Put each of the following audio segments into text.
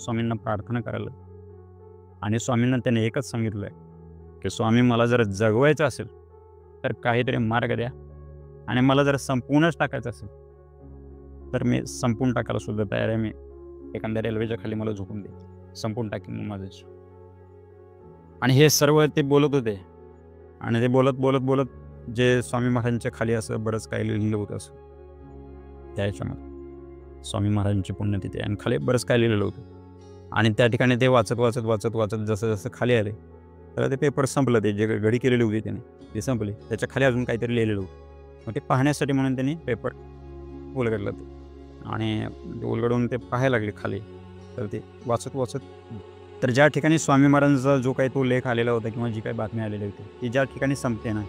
स्वामींना प्रार्थना करायला. आणि स्वामींना त्याने एकच सांगितलं आहे की स्वामी मला जर जगवायचं असेल तर काहीतरी मार्ग द्या, आणि मला जर संपवूनच टाकायचं असेल तर मी संपवून टाकायला सुद्धा तयार आहे. मी एखाद्या रेल्वेच्या खाली मला झोपून दे, संपवून टाकेन मग माझं जीवन. आणि हे सर्व ते बोलत होते. आणि ते बोलत बोलत बोलत जे स्वामी महाराजांच्या खाली असं बरंच काही लिहिलेलं होतं असं त्या ह्याच्यामध्ये, स्वामी महाराजांची पुण्यतिथी आणि खाली बरंच काय लिहिलेलं होतं. आणि त्या ठिकाणी ते वाचत वाचत वाचत वाचत जसं जसं खाली आले तर ते पेपर संपलं. ते जे घडी केलेली होती त्याने ते संपले. त्याच्या खाली अजून काहीतरी लिहिलेलं होतं. मग ते पाहण्यासाठी म्हणून त्यांनी पेपर उलगडलं ते, आणि उलगडून ते पाहायला लागले खाली. तर ते वाचत वाचत तर ज्या ठिकाणी स्वामी महाराजांचा जो काही तो लेख आलेला होता किंवा जी काही बातमी आलेली होती ती ज्या ठिकाणी संपते ना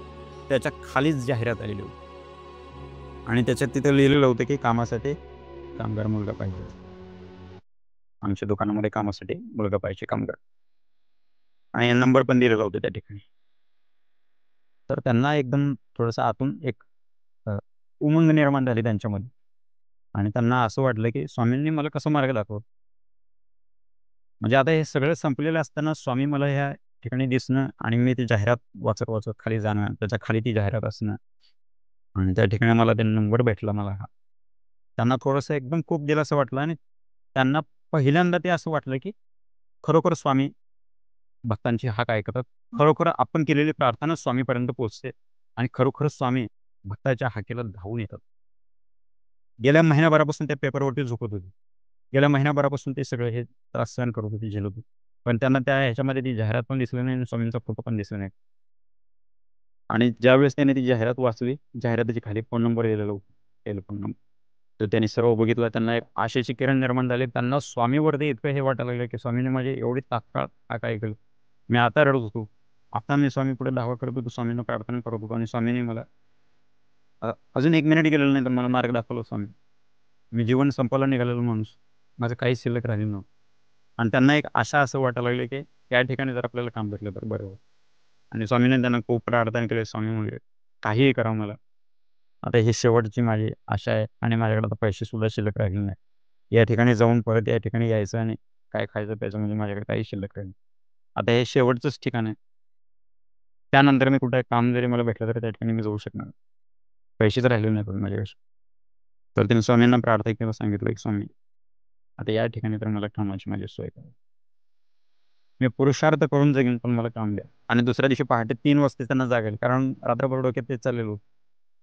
त्याच्या खालीच जाहिरात आलेली होती. आणि त्याच्यात तिथं लिहिलेलं होतं की कामासाठी कामगार मुलगा पाहिजे, आमच्या दुकानामध्ये कामासाठी मुलगा पाहिजे कामगार, आणि नंबर पण दिलेला होता त्या ठिकाणी. तर त्यांना एकदम थोडंसं आतून एक उमंग निर्माण झाली त्यांच्यामध्ये. आणि त्यांना असं वाटलं की स्वामींनी मला कसं मार्ग दाखवलं. म्हणजे आता हे सगळं संपलेलं असताना स्वामी मला ह्या ठिकाणी दिसणं आणि मी ती जाहिरात वाचत वाचत खाली जाणं, त्याच्या खाली ती जाहिरात असणं, आणि त्या ठिकाणी मला ते नंबर भेटला मला हा. त्यांना थोडंसं एकदम खूप दिलासं वाटलं. आणि त्यांना पहिल्यांदा ते असं वाटलं की खरोखर स्वामी भक्तांची हाक ऐकतात, खरोखर आपण केलेली प्रार्थना स्वामीपर्यंत पोहोचते, आणि खरोखरच स्वामी भक्ताच्या हाकेला धावून येतात. गेल्या महिन्याभरापासून त्या पेपरवरती झोपत होते. गेल्या महिन्याभरापासून ते सगळे हे त्रास सहन करत होते, झेलत होते. पण त्यांना त्या ह्याच्यामध्ये ती जाहिरात पण दिसली नाही आणि स्वामींचा फोटो पण दिसला नाही. आणि ज्यावेळेस त्याने ती जाहिरात वाचली, जाहिरातीच्या खाली फोन नंबर दिलेला होता, टेलिफोन नंबर. तर त्यांनी सर्व बघितलं. त्यांना एक आशेची किरण निर्माण झाली. त्यांना स्वामीवरती इतकं हे वाटायला लागलं की स्वामीने माझी एवढी तात्काळ हाक ऐकली. मी आता रडत होतो. आता मी स्वामी पुढे दावा करत होतो, स्वामींना प्रार्थना करत होतो, आणि स्वामीने मला अजून 1 मिनिट गेलेलं नाही तर मला मार्ग दाखवला स्वामी. मी जीवन संपवला निघालेलो माणूस, माझं काहीच शिल्लक राहिलं नव्हतं. आणि त्यांना एक आशा असं वाटायला लागली की त्या ठिकाणी जर आपल्याला काम भेटलं तर बरं होईल. आणि स्वामीने त्यांना खूप प्रार्थना केली. स्वामी म्हणजे काहीही करा मला, आता ही शेवटची माझी आशा आहे, आणि माझ्याकडे आता पैसे सुद्धा शिल्लक राहिले नाही. या ठिकाणी जाऊन परत या ठिकाणी यायचं आणि काय खायचं प्यायचं म्हणजे माझ्याकडे काही शिल्लक राहील. आता हे शेवटचंच ठिकाण आहे. त्यानंतर मी कुठे काम जरी मला भेटलं तर त्या ठिकाणी मी जाऊ शकणार. पैसे तर राहिले नाही पण माझ्याकडे. तर त्यांनी स्वामींना प्रार्थना केलं, सांगितलं की स्वामी आता या ठिकाणी तर मला कामाची माझी सोय करा. मी पुरुषार्थ करून जगेन पण मला काम द्या. आणि दुसऱ्या दिवशी पहाटे 3 वाजता त्यांना जागेल, कारण रात्रभर डोक्यात तेच चाललेलं होतं.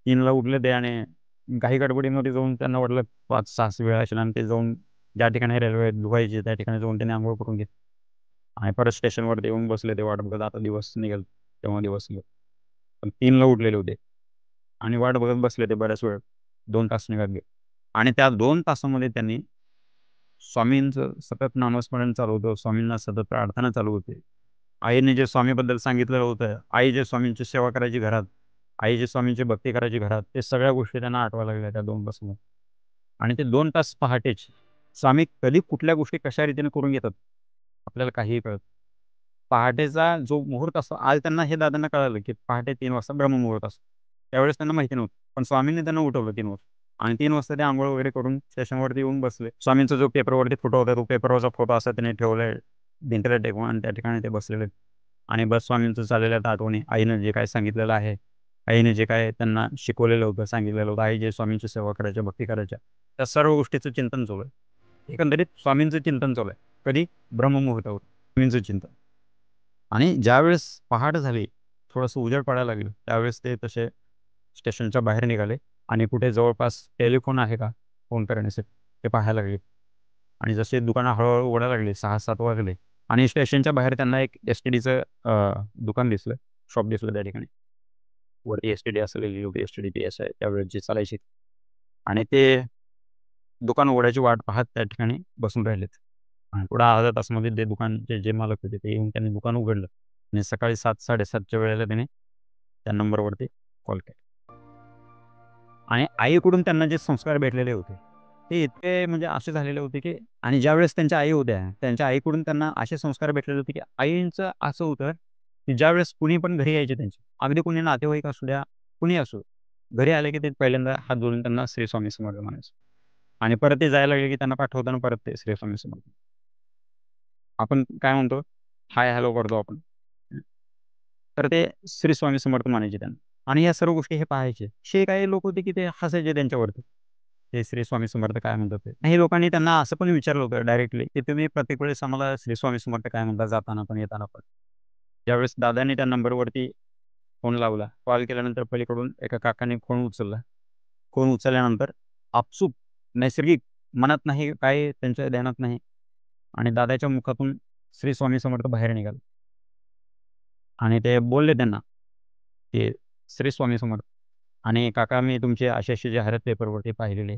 3ला उठले ते, आणि काही गडबडीमध्ये जाऊन त्यांना वाटलं 5-6 वेळा असेल, आणि ते जाऊन ज्या ठिकाणी रेल्वे धुवायची त्या ठिकाणी जाऊन त्यांनी आंघोळ करून घेतली. आणि परत स्टेशनवरती येऊन बसले ते वाट बघत. आता दिवस निघेल तेव्हा दिवस निघेल. पण 3ला उठलेले होते आणि वाट बघत बसले ते बऱ्याच वेळ. 2 तास निघत गेले. आणि त्या 2 तासामध्ये त्यांनी स्वामींचं सतत नामस्मरण चालू होतं, स्वामींना सतत प्रार्थना चालू होती. आईने जे स्वामीबद्दल सांगितलेलं होतं, आई जे स्वामींची सेवा करायची घरात, आई जे स्वामींची भक्ती करायची घरात, ते सगळ्या गोष्टी त्यांना आठवायला लागल्या त्या 2 तासामध्ये. आणि ते 2 तास पहाटेच स्वामी कधी कुठल्या गोष्टी कशा रीतीने करून घेतात आपल्याला काहीही कळत. पहाटेचा जो मुहूर्त असतो, आज त्यांना हे दादांना कळालं की पहाटे 3 वाजता ब्रह्ममुहूर्त असतो. त्यावेळेस त्यांना माहिती नव्हतं. पण स्वामींनी त्यांना उठवलं 3 वाजता. आणि 3 वाजता ते अंघोळ वगैरे करून स्टेशनवरती येऊन बसले. स्वामींचा जो पेपरवरती फोटो होता, तो पेपरवरचा फोटो असा त्याने ठेवलाय भिंतीला टेकवून, आणि त्या ठिकाणी ते बसलेले. आणि बस स्वामींचं चाललेल्या आहेत आठवणी. आईनं जे काही सांगितलेलं आहे, आईने जे काय त्यांना शिकवलेलं होतं, सांगितलेलं होतं, आई जे स्वामींची सेवा करायच्या, भक्ती करायच्या, त्या सर्व गोष्टीचं चिंतन चालू आहे. एकंदरीत स्वामींचं चिंतन चालू आहे. कधी? ब्रह्ममुहूर्तावर स्वामींचं चिंतन. आणि ज्यावेळेस पहाट झाली, थोडंसं उजेड पडायला लागलं, त्यावेळेस ते तसे स्टेशनच्या बाहेर निघाले आणि कुठे जवळपास टेलिफोन आहे का फोन करण्यासाठी ते पाहायला लागले. आणि जसे दुकानं हळूहळू उघडायला लागले, 6-7 वाजले, आणि स्टेशनच्या बाहेर त्यांना एक एस-टी-डीचं दुकान दिसलं, शॉप दिसलं त्या ठिकाणी. वरती एस-टी-डी असलेली होती, एस-टी-डी एस आहे त्यावेळेस जी चालायची. आणि ते दुकान उघडायची वाट पाहत त्या ठिकाणी बसून राहिलेत. आणि पुढे अर्ध्या तासामध्ये ते दुकानचे जे मालक होते ते येऊन त्यांनी दुकान उघडलं. आणि सकाळी 7-7:30च्या वेळेला त्याने त्या नंबरवरती कॉल केला. आणि आईकडून त्यांना जे संस्कार भेटलेले होते ते इतके म्हणजे असे झालेले होते की, आणि ज्यावेळेस त्यांच्या आई होत्या, त्यांच्या आईकडून त्यांना असे संस्कार भेटलेले होते की आईंचं असं होतं की ज्यावेळेस कुणी पण घरी यायचे त्यांचे, अगदी कुणी नातेवाईक असू द्या, कुणी असो, घरी आले की ते पहिल्यांदा हात जोडून त्यांना श्री स्वामी समर्थ म्हणायचं. आणि परत ते जायला लागले की त्यांना पाठवताना परत ते श्री स्वामी समर्थ. आपण काय म्हणतो, हाय हॅलो करतो आपण. तर ते श्री स्वामी समर्थ म्हणायचे त्यांना. आणि या सर्व गोष्टी हे पाहायचे. हे काही लोक होते की ते हसायचे त्यांच्यावरती. ते श्री स्वामी समर्थ काय म्हणतात ते. काही लोकांनी त्यांना असं पण विचारलं होतं डायरेक्टली, की तुम्ही प्रत्येक वेळेस आम्हाला श्री स्वामी समर्थ काय म्हणता, जाताना पण येताना पण. ज्यावेळेस दादांनी त्या नंबरवरती फोन लावला, कॉल केल्यानंतर पलीकडून एका काकाने फोन उचलला. फोन उचलल्यानंतर आपसूक, नैसर्गिक, मनात नाही काय त्यांच्या ध्यानात नाही, आणि दादाच्या मुखातून श्री स्वामी समर्थ बाहेर निघाले. आणि ते बोलले त्यांना, की श्री स्वामी समर्थ, आणि काका मी तुमचे असे जाहिरात पेपरवरती पाहिलेले,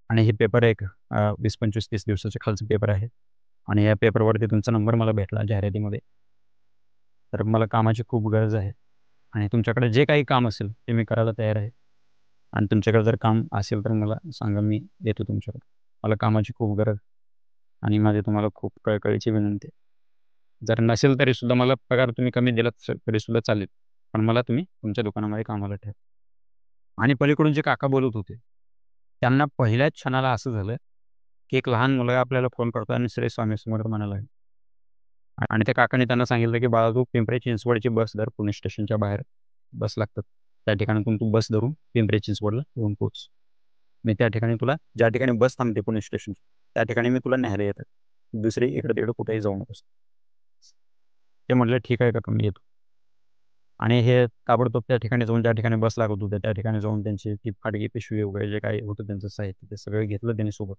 आणि हे पेपर एक 20-25-30 दिवसाचे खालचे पेपर आहे, आणि या पेपरवरती तुमचा नंबर मला भेटला जाहिरातीमध्ये. तर मला कामाची खूप गरज आहे, आणि तुमच्याकडे जे काही काम असेल ते मी करायला तयार आहे. आणि तुमच्याकडे जर काम असेल तर मला सांगा, मी देतो तुमच्याकडे. मला कामाची खूप गरज, आणि माझी तुम्हाला खूप कळकळीची विनंती आहे. जर नसेल तरीसुद्धा मला पगार तुम्ही कमी दिलात तरीसुद्धा चालेल, पण मला तुम्ही तुमच्या दुकानामध्ये कामाला ठेवा. आणि पलीकडून जे काका बोलत होते, त्यांना पहिल्याच क्षणाला असं झालं, की एक लहान मुलगा आपल्याला फोन करतो आणि श्री स्वामी समर्थ म्हणायला लागला. आणि त्या काकाने त्यांना सांगितलं, की बाळा तू पिंपरी चिंचवडची बस धर, पुणे स्टेशनच्या बाहेर बस लागतात. त्या ठिकाणातून तू बस धरून पिंपरी चिंचवडला येऊन पोहोच. मी त्या ठिकाणी तुला, ज्या ठिकाणी बस थांबते पुणे स्टेशन, त्या ठिकाणी मी तुला न्यायला येतात. दुसरी इकडे तिकडे कुठेही जाऊ नकोस. ते म्हटलं ठीक आहे काका, मी येतो. आणि हे ताबडतोब त्या ठिकाणी जाऊन, ज्या ठिकाणी बस लागत होत्या त्या ठिकाणी जाऊन त्यांची ती फाटकी पिशवी वगैरे जे काही होतं त्यांचं साहित्य ते सगळं घेतलं त्यांनी सोबत.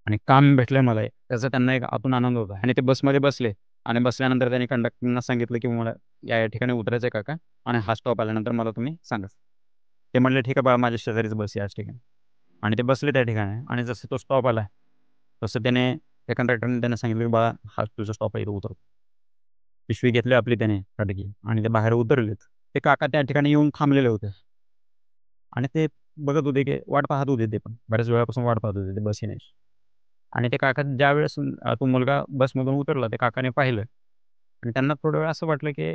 आणि काम भेटलंय मला हे, त्याचा त्यांना एक आतून आनंद होता. आणि ते बसमध्ये बसले, आणि बसल्यानंतर त्यांनी कंडक्टरना सांगितलं, की मला या ठिकाणी उतरायचं आहे काका, आणि हा स्टॉप आल्यानंतर मला तुम्ही सांगा. ते म्हणले ठीक आहे बाळा, माझ्या शेजारीच बस आहे याच ठिकाणी. आणि ते बसले त्या ठिकाणी, आणि जसं तो स्टॉप आला तसं त्याने, त्या कंडक्टरने त्यांना सांगितलं, की बाळा हा तुझा स्टॉप आहे, इथं उतर. पिशवी घेतली आपली त्याने फाटकी, आणि ते बाहेर उतरलेत. ते काका त्या ठिकाणी येऊन थांबलेले होते, आणि ते बघत होते, की वाट पाहत होते. ते पण बऱ्याच वेळापासून वाट पाहत होते ते बस येण्याची. आणि ते काका ज्यावेळेस तो मुलगा बसमधून उतरला, ते काकाने पाहिलं, आणि त्यांना थोडा वेळ असं वाटलं, की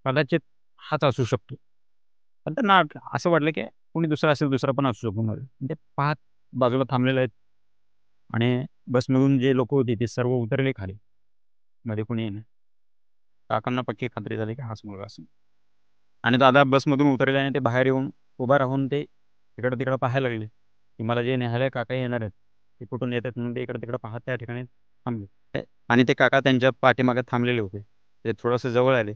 कदाचित हाच असू शकतो. पण त्यांना असं वाटलं, की कोणी दुसरा असेल, दुसरा पण असू शकतो मध्ये. ते पाहत बाजूला थांबलेले आहेत, आणि बसमधून जे लोक होते ते सर्व उतरले खाली. मध्ये कोणी येईना. काकांना पक्की खात्री झाली, की हाच मुलगा असेल. आणि दादा बसमधून उतरले, आणि ते बाहेर येऊन उभा राहून ते इकडं तिकडं पाहायला लागले, की मला जे न्याहायला काका येणार आहेत ते कुठून येतात म्हणून ते इकडं तिकडं पाहत त्या ठिकाणी थांबले. आणि ते काका त्यांच्या पाठीमागे थांबलेले होते. ते थोडंसं जवळ आले,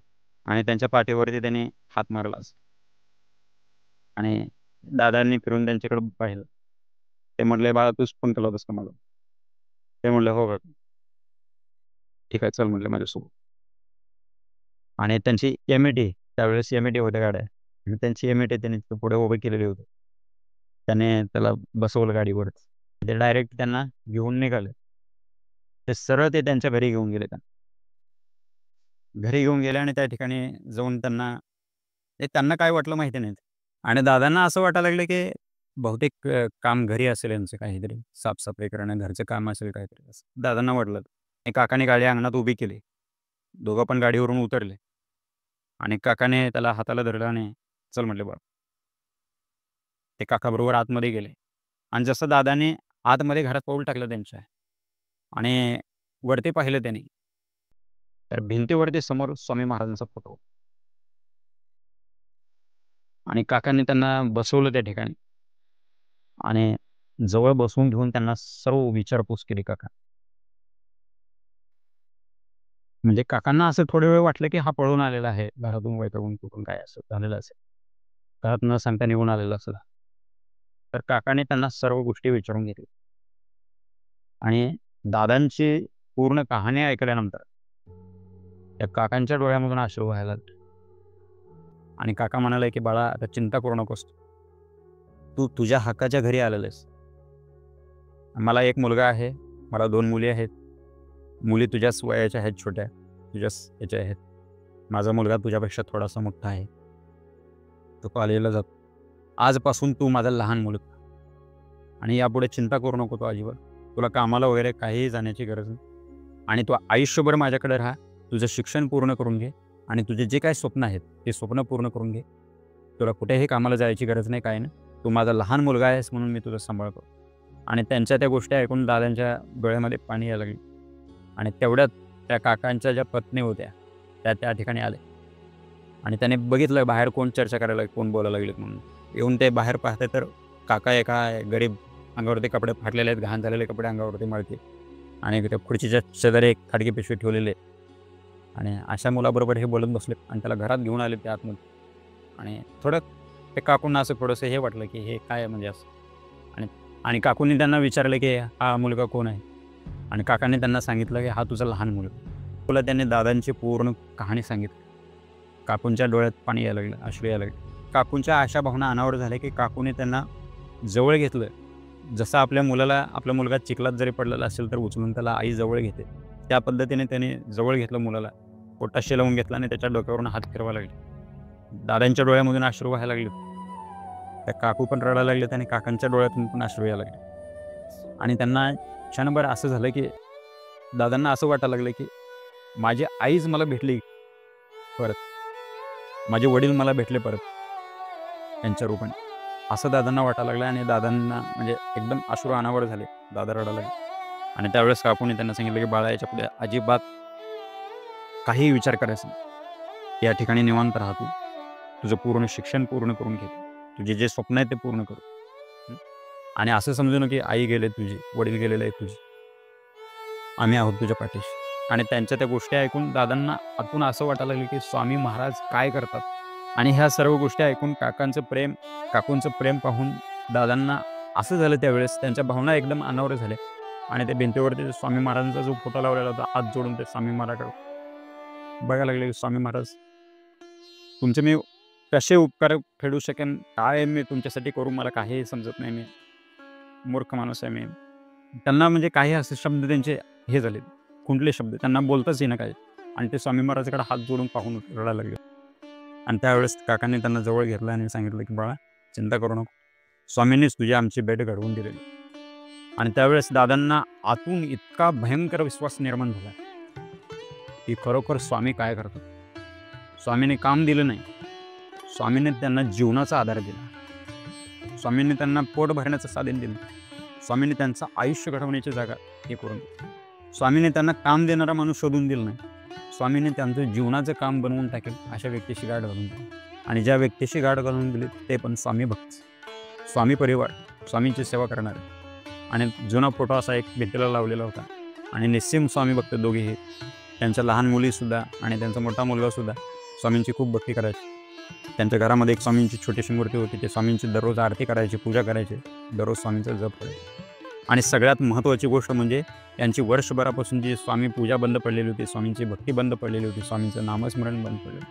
आणि त्यांच्या पाठीवरती त्यांनी हात मारला, आणि दादांनी फिरून त्यांच्याकडे पाहिलं. ते म्हटले बाळा तूच फोन केला होतास का मला? ते म्हटले हो काका. ठीक आहे चल म्हटलं माझ्यासोबत. आणि त्यांची एम-ए-टी, त्यावेळेस एम-ए-टी होत्या गाड्या, आणि त्यांची एम-ए-टी त्यांनी पुढे उभे केलेली होती. त्याने त्याला बसवलं गाडीवर. ते डायरेक्ट त्यांना घेऊन निघाले. ते सरळ ते त्यांच्या घरी घेऊन गेले त्यांना. घरी घेऊन गेले, आणि त्या ठिकाणी जाऊन त्यांना, ते त्यांना काय वाटलं माहिती नाही. आणि दादांना असं वाटायला लागलं, की बहुतेक काम घरी असेल यांचं काहीतरी, साफसफाई करणं, घरचं काम असेल काहीतरी असं दादांना वाटलं. आणि काकाने गाडी अंगणात उभी केली. दोघं पण गाडीवरून उतरले, आणि काकाने त्याला हाताला धरलं, आणि चल म्हटले बा. ते काकाबरोबर आतमध्ये गेले, आणि जसं दादाने आतमध्ये घरात पाऊल टाकलं त्यांच्या, आणि वरती पाहिलं त्यांनी, तर भिंतीवरती समोर स्वामी महाराजांचा फोटो, आणि काकांनी त्यांना बसवलं त्या ठिकाणी, आणि जवळ बसवून घेऊन त्यांना सर्व विचारपूस केली काका. म्हणजे काकांना असं थोडे वेळ वाटलं, की हा पळून आलेला आहे घरातून, वैतागून कुठून काय असं झालेलं असेल, घरात न सांगता निघून आलेला असेल. तर काकाने त्यांना सर्व गोष्टी विचारून घेतल्या, आणि दादांची पूर्ण कहाणी ऐकल्यानंतर त्या काकांच्या डोळ्यामधून अश्रू व्हायला लागले. आणि काका म्हणाले, की बाळा आता चिंता करू नकोस, तू तुझ्या हक्काच्या घरी आलेला आहेस. मला एक मुलगा आहे, मला 2 मुली आहेत. मुली तुझ्याच वयाच्या आहेत, छोट्या तुझ्याच ह्याच्या आहेत. माझा मुलगा तुझ्यापेक्षा थोडासा मोठा आहे, तो कॉलेजला जातो. आजपासून तू माझा लहान मुलगा, आणि यापुढे चिंता करू नको तू अजिबात. तुला कामाला वगैरे काहीही जाण्याची गरज नाही, आणि तू आयुष्यभर माझ्याकडे राहा. तुझं शिक्षण पूर्ण करून घे, आणि तुझे जे काही स्वप्न आहेत ते स्वप्न पूर्ण करून घे. तुला कुठेही कामाला जायची गरज नाही, काय नाही. तू माझा लहान मुलगा आहेस म्हणून मी तुझा सांभाळ करतो. आणि त्यांच्या त्या गोष्टी ऐकून दादांच्या डोळ्यामध्ये पाणी यायला लागले. आणि तेवढ्यात त्या काकांच्या ज्या पत्नी होत्या त्या ठिकाणी आल्या आणि त्याने बघितलं बाहेर कोण चर्चा करायला कोण बोलायला लागलेत म्हणून. येऊन ते बाहेर पाहते तर काका एका गरीब अंगावरती कपडे फाटलेले आहेत, घाण झालेले कपडे अंगावरती मळते आणि त्या खुर्चीच्या शेजारी एक खाडगी पिशवी ठेवलेली आहे आणि अशा मुलाबरोबर हे बोलत बसले आणि त्याला घरात घेऊन आले ते आतमध्ये. आणि थोडं ते काकूंना असं थोडंसं हे वाटलं की हे काय म्हणजे असं. आणि काकूंनी त्यांना विचारलं की हा मुलगा कोण आहे. आणि काकांनी त्यांना सांगितलं की हा तुझा लहान मुलगा. तुला त्यांनी दादांची पूर्ण कहाणी सांगितली. काकूंच्या डोळ्यात पाणी यायला लागलं, अश्रू यायला लागले. काकूंच्या अशा भावना अनावर झाल्या की काकूने त्यांना जवळ घेतलं. जसं आपला मुलगा चिखलात जरी पडलेला असेल तर उचलून त्याला आई जवळ घेते, त्या पद्धतीने त्याने जवळ घेतलं मुलाला, पोटाशी लावून घेतला आणि त्याच्या डोक्यावरून हात फिरवायला लागले. दादांच्या डोळ्यामधून अश्रू व्हायला लागले. त्या काकू पण रडायला लागलेत आणि काकांच्या डोळ्यातून पण अश्रू यायला लागले. आणि त्यांना क्षणभर असं झालं की दादांना असं वाटायला लागलं की माझी आईच मला भेटली परत, माझे वडील मला भेटले परत त्यांच्या रूपाने, असं दादांना वाटायला लागलं. आणि दादांना म्हणजे एकदम अश्रू अनावर झाले. दादा रडायला लागले. आणि त्यावेळेस काकूने त्यांना सांगितलं की बाळा, याच्या पुढे अजिबात काहीही विचार करायचा नाही. या ठिकाणी निवांत राहतो, तुझं पूर्ण शिक्षण पूर्ण करून घे, तुझे जे स्वप्न आहे ते पूर्ण करू. आणि असं समजू नये की आई गेले तुझी, वडील गेलेले आहेत तुझे, आम्ही आहोत तुझ्या पाठीशी. आणि त्यांच्या त्या गोष्टी ऐकून दादांना आतून असं वाटायला लागलं की स्वामी महाराज काय करतात. आणि ह्या सर्व गोष्टी ऐकून काकूंचं प्रेम पाहून दादांना असं झालं त्यावेळेस त्यांच्या भावना एकदम अनावर झाल्या. आणि त्या भिंतीवरती स्वामी महाराजांचा जो फोटो लावलेला होता, हात जोडून ते स्वामी महाराजांकडे बघायला लागले की स्वामी महाराज, तुमचे मी कसे उपकार फेडू शकेन, काय मी तुमच्यासाठी करू, मला काही समजत नाही, मी मूर्ख माणूस आहे मी. त्यांना म्हणजे काही असे शब्द त्यांचे हे झाले, कुंडले शब्द, त्यांना बोलताच येईना काय. आणि ते स्वामी महाराजांकडे हात जोडून पाहून रडायला लागले. आणि त्यावेळेस काकांनी त्यांना जवळ घेतलं आणि सांगितलं की बाळा, चिंता करू नको, स्वामींनीच तुझी आमची भेट घडवून दिलेली. आणि त्यावेळेस दादांना आतून इतका भयंकर विश्वास निर्माण झाला की खरोखर स्वामी काय करतात. स्वामीने काम दिलं नाही, स्वामीने त्यांना जीवनाचा आधार दिला, स्वामींनी त्यांना पोट भरण्याचं साधन दिलं, स्वामींनी त्यांचं आयुष्य घडवण्याची जागा हे करून दिली. स्वामीने त्यांना काम देणारा माणूस शोधून दिला नाही, स्वामीने त्यांचं जीवनाचं काम बनवून टाकेल अशा व्यक्तीशी गाठ घालून दिली. आणि ज्या व्यक्तीशी गाठ घालून दिली ते पण स्वामी भक्त, स्वामी परिवार, स्वामींची सेवा करणारे. आणि जुना फोटो असा एक भिंतीला लावलेला होता. आणि निस्सीम स्वामी भक्त दोघेही, त्यांच्या लहान मुलीसुद्धा आणि त्यांचा मोठा मुलगासुद्धा स्वामींची खूप भक्ती करायची. त्यांच्या घरामध्ये एक स्वामींची छोटीशी मूर्ती होती, ते स्वामींची दररोज आरती करायची, पूजा करायची, दररोज स्वामींचा जप करायचे. आणि सगळ्यात महत्त्वाची गोष्ट म्हणजे त्यांची वर्षभरापासून जी स्वामी पूजा बंद पडलेली होती, स्वामींची भक्ती बंद पडलेली होती, स्वामींचं नामस्मरण बंद पडलेलं,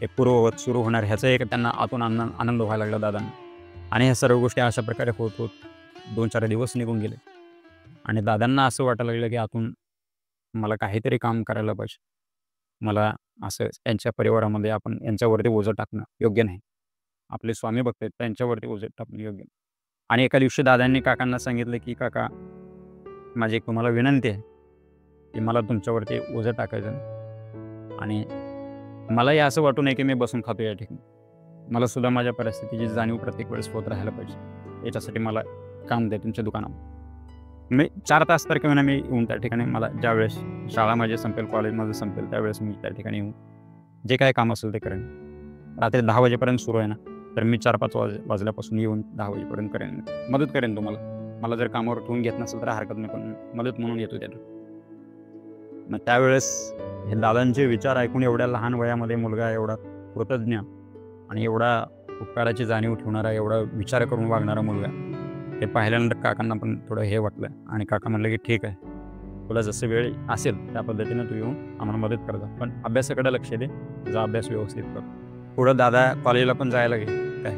हे पूर्ववत सुरू होणार ह्याचा एक त्यांना आतून आनंद व्हायला लागला दादांना. आणि ह्या सर्व गोष्टी अशा प्रकारे होत होत 2-4 दिवस निघून गेले. आणि दादांना असं वाटायला लागलं की आतून मला काहीतरी काम करायला पाहिजे, मला असं यांच्या परिवारामध्ये आपण यांच्यावरती ओझं टाकणं योग्य नाही, आपले स्वामी भक्त आहेत त्यांच्यावरती ओझं टाकणं योग्य नाही. आणि एका दिवशी दादांनी काकांना सांगितलं की काका, माझी एक तुम्हाला विनंती आहे की मला तुमच्यावरती ओझं टाकायचं नाही. आणि मलाही असं वाटू नये की मी बसून खातो या ठिकाणी, मला सुद्धा माझ्या परिस्थितीची जाणीव प्रत्येक वेळेस होत राहायला पाहिजे. याच्यासाठी मला काम द्या तुमच्या दुकानावर. मी 4 तास तर किंवा मी येऊन त्या ठिकाणी, मला ज्यावेळेस शाळा माझी संपेल, कॉलेज माझं संपेल, त्यावेळेस मी त्या ठिकाणी येऊन जे काय काम असेल ते करेन. रात्री 10 वाजेपर्यंत सुरू आहे ना, तर मी 4-5 वाजल्यापासून येऊन 10 वाजेपर्यंत करेन, मदत करेन तुम्हाला. मला जर कामावर ठेवून घेत नसेल तर हरकत नाही, पण मदत म्हणून येतो त्यातून. मग त्यावेळेस हे दादांचे विचार ऐकून एवढ्या लहान वयामध्ये मुलगा एवढा कृतज्ञ आणि एवढा उपकाराची जाणीव ठेवणारा, एवढा विचार करून वागणारा मुलगा, हे पाहिल्यानंतर काकांना पण थोडं हे वाटलं. आणि काका म्हणलं की ठीक आहे, तुला जसं वेळ असेल त्या पद्धतीनं तू येऊन आम्हाला मदत कर जा, पण अभ्यासाकडे लक्ष दे, तुझा अभ्यास व्यवस्थित कर. पुढं दादा कॉलेजला पण जायला गेले काय.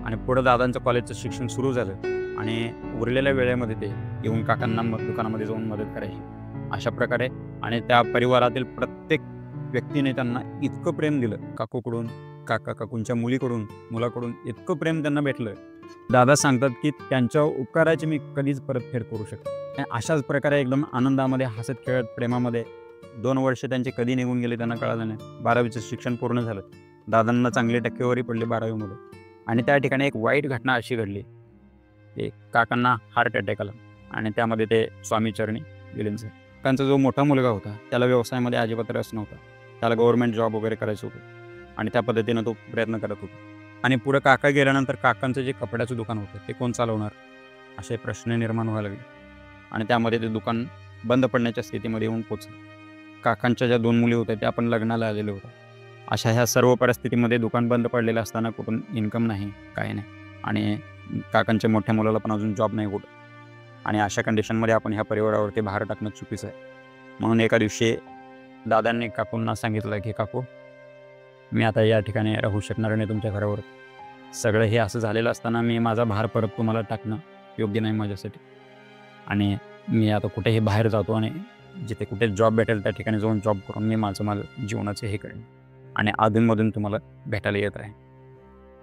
आणि पुढं दादांचं कॉलेजचं शिक्षण सुरू झालं. आणि उरलेल्या वेळेमध्ये ते येऊन काकांना दुकानामध्ये जाऊन मदत करायची अशा प्रकारे. आणि त्या परिवारातील प्रत्येक व्यक्तीने त्यांना इतकं प्रेम दिलं, काकूकडून, काकूंच्या मुलाकडून इतकं प्रेम त्यांना भेटलं. दादा सांगतात की त्यांच्या उपकाराची मी कधीच परतफेड करू शकतो. अशाच प्रकारे एकदम आनंदामध्ये, हसत खेळत, प्रेमामध्ये 2 वर्ष त्यांचे कधी निघून गेले त्यांना कळलं नाही. 12वीचं शिक्षण पूर्ण झालं, दादांना चांगली टक्केवारी पडली 12वीमध्ये. आणि त्या ठिकाणी एक वाईट घटना अशी घडली, ते काकांना हार्ट अटॅक आला आणि त्यामध्ये ते स्वामी चरणी विलीन झाले. काकांचा जो मोठा मुलगा होता त्याला व्यवसायामध्ये अजिबात रस नव्हता. त्याला गव्हर्नमेंट जॉब वगैरे करायचं होतं आणि त्या पद्धतीनं तो प्रयत्न करत होता. आणि पुढे काका गेल्यानंतर काकांचं जे कपड्याचं दुकान होतं ते कोण चालवणार, असे प्रश्न निर्माण व्हायला लागले आणि त्यामध्ये ते दुकान बंद पडण्याच्या स्थितीमध्ये येऊन पोचलं. काकांच्या ज्या 2 मुली होत्या त्या पण लग्नाला आलेल्या होत्या. अशा ह्या सर्व परिस्थितीमध्ये दुकान बंद पडलेलं असताना कुठून इन्कम नाही, काही नाही आणि काकांच्या मोठ्या मुलाला पण अजून जॉब नाही कुठं. आणि अशा कंडिशनमध्ये आपण ह्या परिवारावरती भार टाकणं चुकीचं आहे. म्हणून एका दिवशी दादांनी काकूंना सांगितलं की काकू, मी आता या ठिकाणी राहू शकणार नाही तुमच्या घरावर. सगळं हे असं झालेलं असताना मी माझा भार परत तुम्हाला टाकणं योग्य नाही माझ्यासाठी. आणि मी आता कुठेही बाहेर जातो आणि जिथे कुठे जॉब भेटेल त्या ठिकाणी जाऊन जॉब करून मी माझं जीवनाचं हे करेन आणि अधूनमधून तुम्हाला भेटायला येत आहे.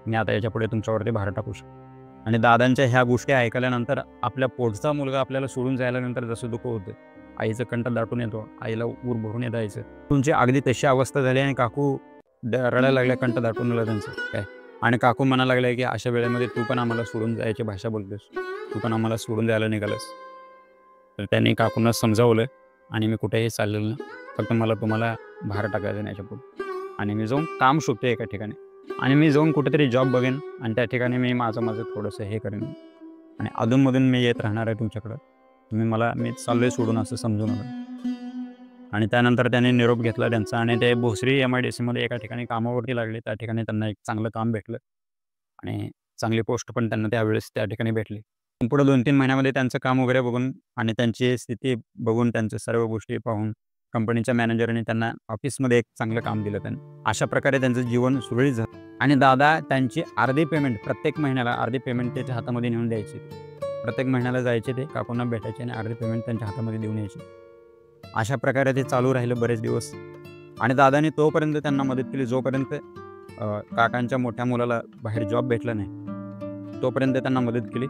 मी आता याच्यापुढे तुमच्यावरती भार टाकू शकतो. आणि दादांच्या ह्या गोष्टी ऐकल्यानंतर आपल्या पोटचा मुलगा आपल्याला सोडून जायल्यानंतर जसं दुःख होतं, आईचं कंठ दाटून येतो, आईला ऊर भरून येत यायचं. तुमची अगदी तशी अवस्था झाली आणि काकू रडायला लागल्या, कंठ दाटून आलं त्यांचं काय. आणि काकू म्हणायला लागले की अशा वेळेमध्ये तू पण आम्हाला सोडून जायची भाषा बोलतेस, तू पण आम्हाला सोडून द्यायला निघालस. तर त्यांनी काकूंना समजावलं आणि मी कुठेही चाललेलं नाही, फक्त मला तुम्हाला भार टाकायचं नाही याच्यापुढे. आणि मी जाऊन काम शोधतो एका ठिकाणी आणि मी जाऊन कुठेतरी जॉब बघेन आणि त्या ठिकाणी मी माझं थोडंसं हे करेन आणि अधूनमधून मी येत राहणार आहे तुमच्याकडं. तुम्ही मला मी चाललोय सोडून असं समजू नका. आणि त्यानंतर त्याने निरोप घेतला त्यांचा आणि ते भोसरी MIDCमध्ये एका ठिकाणी कामावरती लागले. त्या ठिकाणी त्यांना एक चांगलं काम भेटलं आणि चांगली पोस्ट पण त्यांना त्यावेळेस त्या ठिकाणी भेटली. पुढे 2-3 महिन्यामध्ये त्यांचं काम वगैरे बघून आणि त्यांची स्थिती बघून, त्यांच्या सर्व गोष्टी पाहून कंपनीच्या मॅनेजरने त्यांना ऑफिसमध्ये एक चांगलं काम दिलं त्यांनी. अशा प्रकारे त्यांचं जीवन सुरळीत झालं. आणि दादा त्यांची अर्धी पेमेंट प्रत्येक महिन्याला अर्धी पेमेंट त्याच्या हातामध्ये नेऊन द्यायची. प्रत्येक महिन्याला जायचे ते काकूंना भेटायचे आणि अर्धी पेमेंट त्यांच्या हातामध्ये देऊन यायची. अशा प्रकारे ते चालू राहिलं बरेच दिवस. आणि दादाने तोपर्यंत त्यांना मदत केली जोपर्यंत काकांच्या मोठ्या मुलाला बाहेर जॉब भेटला नाही तोपर्यंत त्यांना मदत केली.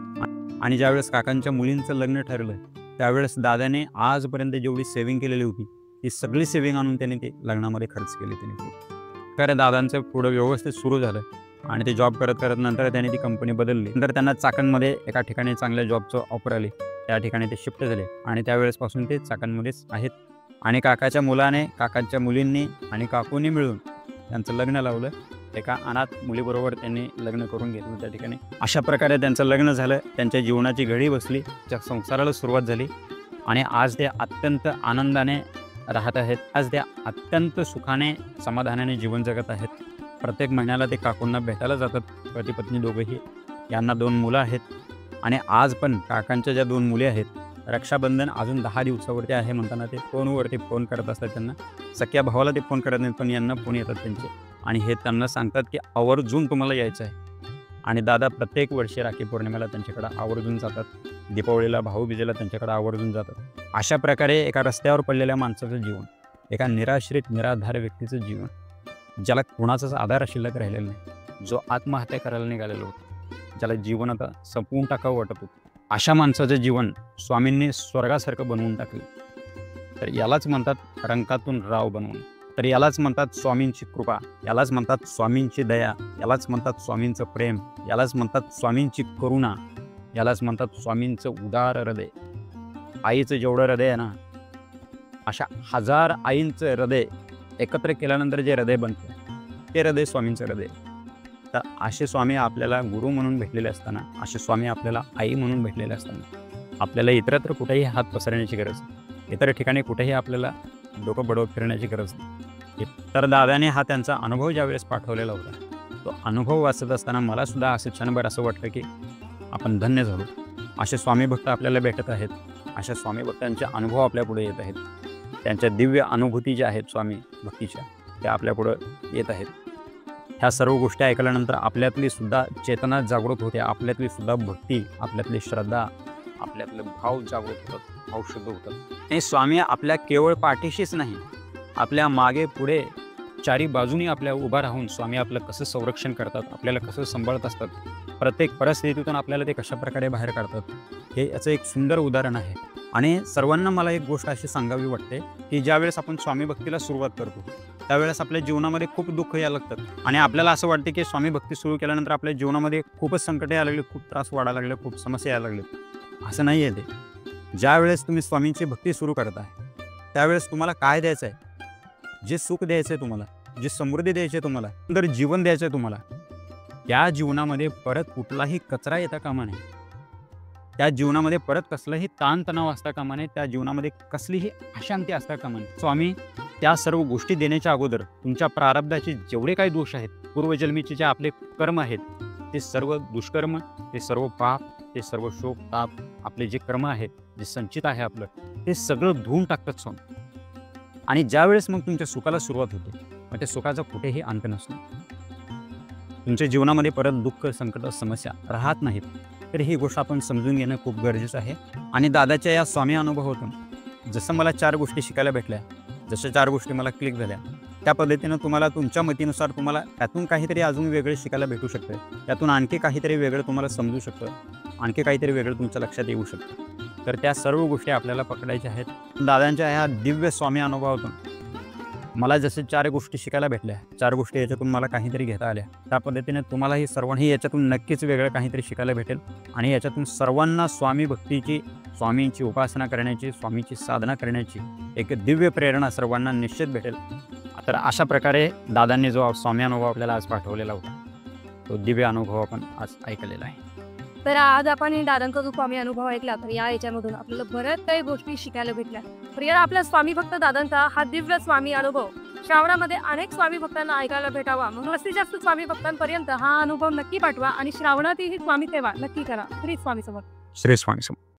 आणि ज्यावेळेस काकांच्या मुलींचं लग्न ठरलं त्यावेळेस दादाने आजपर्यंत जेवढी सेव्हिंग केलेली होती ती सगळी सेव्हिंग आणून त्यांनी ते लग्नामध्ये खर्च केली. त्यांनी कारण दादांचं पुढं व्यवस्थित सुरू झालं आणि ते जॉब करत करत नंतर त्यांनी ती कंपनी बदलली. नंतर त्यांना चाकणमध्ये एका ठिकाणी चांगल्या जॉबचं ऑफर आली, त्या ठिकाणी ते शिफ्ट झाले आणि त्यावेळेसपासून ते चाकणमध्येच आहेत. आणि काकाच्या मुलाने, काकाच्या मुलींनी आणि काकूंनी मिळून त्यांचं लग्न लावलं. एका अनाथ मुलीबरोबर त्यांनी लग्न करून घेतलं त्या ठिकाणी. अशा प्रकारे त्यांचं लग्न झालं, त्यांच्या जीवनाची घडी बसली, त्या संसाराला सुरुवात झाली आणि आज ते अत्यंत आनंदाने राहत आहेत. आज ते अत्यंत सुखाने, समाधानाने जीवन जगत आहेत. प्रत्येक महिन्याला ते काकूंना भेटायला जातात, पती पत्नी दोघंही. यांना 2 मुलं आहेत आणि आज पण काकांच्या ज्या 2 मुली आहेत, रक्षाबंधन अजून 10 दिवसावरती आहे म्हणताना ते फोनवरती फोन करत असतात त्यांना. सख्या भावाला ते फोन करत नाहीत पण यांना फोन येतात त्यांचे आणि हे त्यांना सांगतात की आवर्जून तुम्हाला यायचं आहे. आणि दादा प्रत्येक वर्षी राखी पौर्णिमेला त्यांच्याकडे आवर्जून जातात, दीपावलीला, भाऊबीजेला त्यांच्याकडे आवर्जून जातात. अशा प्रकारे एका रस्त्यावर पडलेल्या माणसाचं जीवन, एका निराश्रित निराधार व्यक्तीचं जीवन, ज्याला कोणाचाच आधार शिल्लक राहिलेला नाही, जो आत्महत्या करायला निघालेला होता, ज्याला जीवन आता संपवून टाकावं वाटत होतं, अशा माणसाचं जीवन स्वामींनी स्वर्गासारखं बनवून टाकलं. तर यालाच म्हणतात रंकातून राव बनवून. तर यालाच म्हणतात स्वामींची कृपा, यालाच म्हणतात स्वामींची दया, यालाच म्हणतात स्वामींचं प्रेम, यालाच म्हणतात स्वामींची करुणा, यालाच म्हणतात स्वामींचं उदार हृदय. आईचं जेवढं हृदय आहे ना, अशा 1000 आईंचं हृदय एकत्र केल्यानंतर जे हृदय बनतं ते हृदय स्वामींचं हृदय. तर असे स्वामी आपल्याला गुरु म्हणून भेटलेले असताना, असे स्वामी आपल्याला आई म्हणून भेटलेले असताना आपल्याला इतरत्र कुठेही हात पसरण्याची गरज नाही, इतर ठिकाणी कुठेही आपल्याला डोकं बडवत फिरण्याची गरज नाही. तर दादाने हा त्यांचा अनुभव ज्यावेळेस पाठवलेला होता, तो अनुभव वाचत असताना मलासुद्धा असं क्षणभर असं वाटतं की आपण धन्य झालो. असे स्वामी भक्त आपल्याला भेटत आहेत, अशा स्वामी भक्तांचे अनुभव आपल्यापुढे येत आहेत, त्यांच्या दिव्य अनुभूती ज्या आहेत स्वामी भक्तीच्या त्या आपल्यापुढं येत आहेत. ह्या सर्व गोष्टी ऐकल्यानंतर आपल्यातली सुद्धा चेतना जागृत होते, आपल्यातली सुद्धा भक्ती, आपल्यातली श्रद्धा, आपल्यातले भाव जागृत होतात, भाव शुद्ध होतात. हे स्वामी आपल्या केवळ पाठीशीच नाही, आपल्या मागे पुढे चारी बाजूनी आपल्या उभा राहून स्वामी आपलं कसं संरक्षण करतात, आपल्याला कसं सांभाळत असतात, प्रत्येक परिस्थितीतून आपल्याला ते कशाप्रकारे बाहेर काढतात, हे याचं एक सुंदर उदाहरण आहे. आणि सर्वांना मला एक गोष्ट अशी सांगावी वाटते की ज्यावेळेस आपण स्वामी भक्तीला सुरुवात करतो त्यावेळेस आपल्या जीवनामध्ये खूप दुःख यायला लागतात आणि आपल्याला असं वाटते की स्वामी भक्ती सुरू केल्यानंतर आपल्या जीवनामध्ये खूपच संकटे यायला लागले, खूप त्रास वाढायला लागले, खूप समस्या यायला लागले. असं नाही आहे ते. ज्यावेळेस तुम्ही स्वामींची भक्ती सुरू करताय त्यावेळेस तुम्हाला काय द्यायचं आहे, जे सुख द्यायचं आहे तुम्हाला, जी समृद्धी द्यायची आहे तुम्हाला, सुंदर जीवन द्यायचं आहे तुम्हाला, त्या जीवनामध्ये परत कुठलाही कचरा येता कामा नये. त्या जीवनामध्ये परत कसलाही ताणतणाव असता कामा नये. त्या जीवनामध्ये कसलीही अशांती असता कामा नये. स्वामी त्या सर्व गोष्टी देण्याच्या अगोदर तुमच्या प्रारब्धाचे जेवढे काही दोष आहेत, पूर्वजन्मीचे जे आपले कर्म आहेत, ते सर्व दुष्कर्म, ते सर्व पाप, ते सर्व शोक ताप, आपले जे कर्म आहेत, जे संचित आहे आपलं, ते सगळं धुवून टाकतात स्वामी. आणि ज्यावेळेस मग तुमच्या सुखाला सुरुवात होते, मग त्या सुखाचा कुठेही अंत नसतो. तुमच्या जीवनामध्ये परत दुःख, संकट, समस्या राहत नाहीत. तर ही गोष्ट आपण समजून घेणं खूप गरजेचं आहे. आणि दादाच्या या स्वामी अनुभवातून जसं मला 4 गोष्टी शिकायला भेटल्या, जशा 4 गोष्टी मला क्लिक झाल्या, त्या पद्धतीनं तुम्हाला तुमच्या मतीनुसार तुम्हाला त्यातून काहीतरी अजून वेगळे शिकायला भेटू शकतं. त्यातून आणखी काहीतरी वेगळं तुम्हाला समजू शकतं, आणखी काहीतरी वेगळं तुमच्या लक्षात येऊ शकतं. तर त्या सर्व गोष्टी आपल्याला पकडायच्या आहेत. दादांच्या ह्या दिव्य स्वामी अनुभवातून मला जसे 4 गोष्टी शिकायला भेटल्या, 4 गोष्टी याच्यातून मला काहीतरी घेता आल्या, त्या पद्धतीने तुम्हालाही सर्वांनी याच्यातून नक्कीच वेगळं काहीतरी शिकायला भेटेल. आणि याच्यातून सर्वांना स्वामी भक्तीची, स्वामींची उपासना करण्याची, स्वामीची साधना करण्याची एक दिव्य प्रेरणा सर्वांना निश्चित भेटेल. तर अशा प्रकारे दादांनी जो स्वामी अनुभव आपल्याला आज पाठवलेला होता, तो दिव्य अनुभव आपण आज ऐकलेला आहे. तर आज आपण दादांचा जो स्वामी अनुभव ऐकला, तर या याच्यामधून आपल्याला बऱ्याच काही गोष्टी शिकायला भेटल्या. तर या आपल्या स्वामी भक्त दादांचा हा दिव्य स्वामी अनुभव श्रावणामध्ये अनेक स्वामी भक्तांना ऐकायला भेटावा, म्हणून जास्तीत जास्त स्वामी भक्तांपर्यंत हा अनुभव नक्की पाठवा आणि श्रावणातही स्वामी सेवा नक्की करा. श्री स्वामी समर्थ. श्री स्वामी समर्थ.